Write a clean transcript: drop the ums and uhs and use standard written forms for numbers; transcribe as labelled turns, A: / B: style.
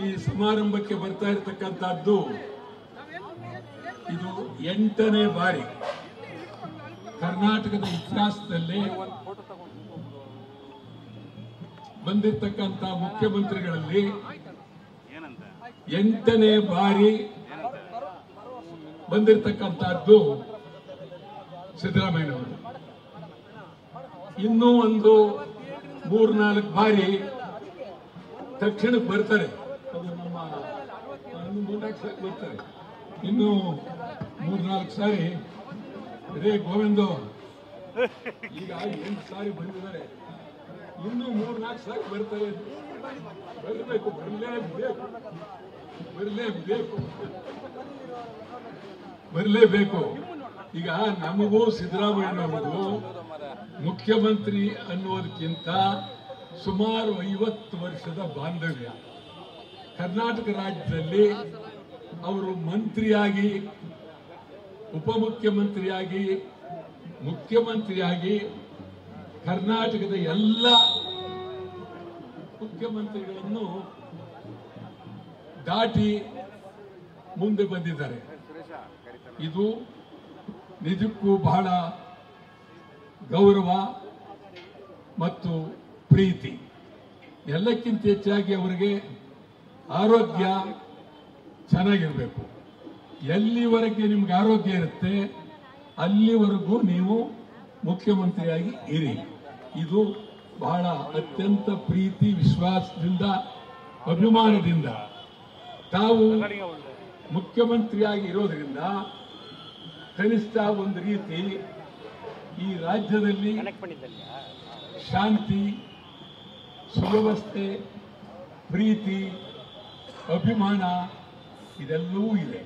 A: ಈ ಸಮಾರಂಭಕ್ಕೆ ಬರ್ತಾ ಇರತಕ್ಕಂಥದ್ದು ಇದು 8ನೇ ಬಾರಿ ಕರ್ನಾಟಕದ ಇತಿಹಾಸದಲ್ಲಿ ಬಂದಿರತಕ್ಕಂಥ ಮುಖ್ಯಮಂತ್ರಿಗಳಲ್ಲಿ 8ನೇ ಬಾರಿ ಬಂದಿರತಕ್ಕಂಥದ್ದು ಸಿದ್ದರಾಮಯ್ಯನವರು. ಇನ್ನೂ ಒಂದು 3-4 ಬಾರಿ ತಕ್ಷಣಕ್ಕೆ ಬರ್ತಾರೆ. ಅದು ನಮ್ಮ 3-4 ಸಾರಿ ಬರ್ತಾರೆ. ಇನ್ನು 3-4 ಸಾರಿ ರೇ ಗೋವಿಂದು ಈಗ 8 ಸಾರಿ ಬಂದಿದ್ದಾರೆ. ಇನ್ನು 3-4 ಸಾರಿ ಬರ್ತಾರೆ. ಬರಬೇಕು, ಬರಲೇಬೇಕು. ಈಗ ನಮಗೂ ಸಿದ್ದರಾಮಯ್ಯನವರು ಮುಖ್ಯಮಂತ್ರಿ ಅನ್ನೋದಕ್ಕಿಂತ ಸುಮಾರು 50 ವರ್ಷದ ಬಾಂಧವ್ಯ. ಕರ್ನಾಟಕ ರಾಜ್ಯದಲ್ಲಿ ಅವರು ಮಂತ್ರಿಯಾಗಿ, ಉಪಮುಖ್ಯಮಂತ್ರಿಯಾಗಿ, ಮುಖ್ಯಮಂತ್ರಿಯಾಗಿ ಕರ್ನಾಟಕದ ಎಲ್ಲ ಮುಖ್ಯಮಂತ್ರಿಗಳನ್ನು ದಾಟಿ ಮುಂದೆ ಬಂದಿದ್ದಾರೆ. ಇದು ನಿಜಕ್ಕೂ ಬಹಳ ಗೌರವ ಮತ್ತು ಪ್ರೀತಿ. ಎಲ್ಲಕ್ಕಿಂತ ಹೆಚ್ಚಾಗಿ ಅವರಿಗೆ ಆರೋಗ್ಯ ಚೆನ್ನಾಗಿರಬೇಕು. ಎಲ್ಲಿವರೆಗೆ ನಿಮ್ಗೆ ಆರೋಗ್ಯ ಇರುತ್ತೆ ಅಲ್ಲಿವರೆಗೂ ನೀವು ಮುಖ್ಯಮಂತ್ರಿಯಾಗಿ ಇರಿ. ಇದು ಬಹಳ ಅತ್ಯಂತ ಪ್ರೀತಿ, ವಿಶ್ವಾಸದಿಂದ, ಅಭಿಮಾನದಿಂದ ತಾವು ಮುಖ್ಯಮಂತ್ರಿಯಾಗಿ ಇರೋದ್ರಿಂದ ಕನಿಷ್ಠ ಒಂದು ರೀತಿ ಈ ರಾಜ್ಯದಲ್ಲಿ ಶಾಂತಿ, ಸುವ್ಯವಸ್ಥೆ, ಪ್ರೀತಿ, ಅಭಿಮಾನ ಇದೆಲ್ಲವೂ ಇದೆ.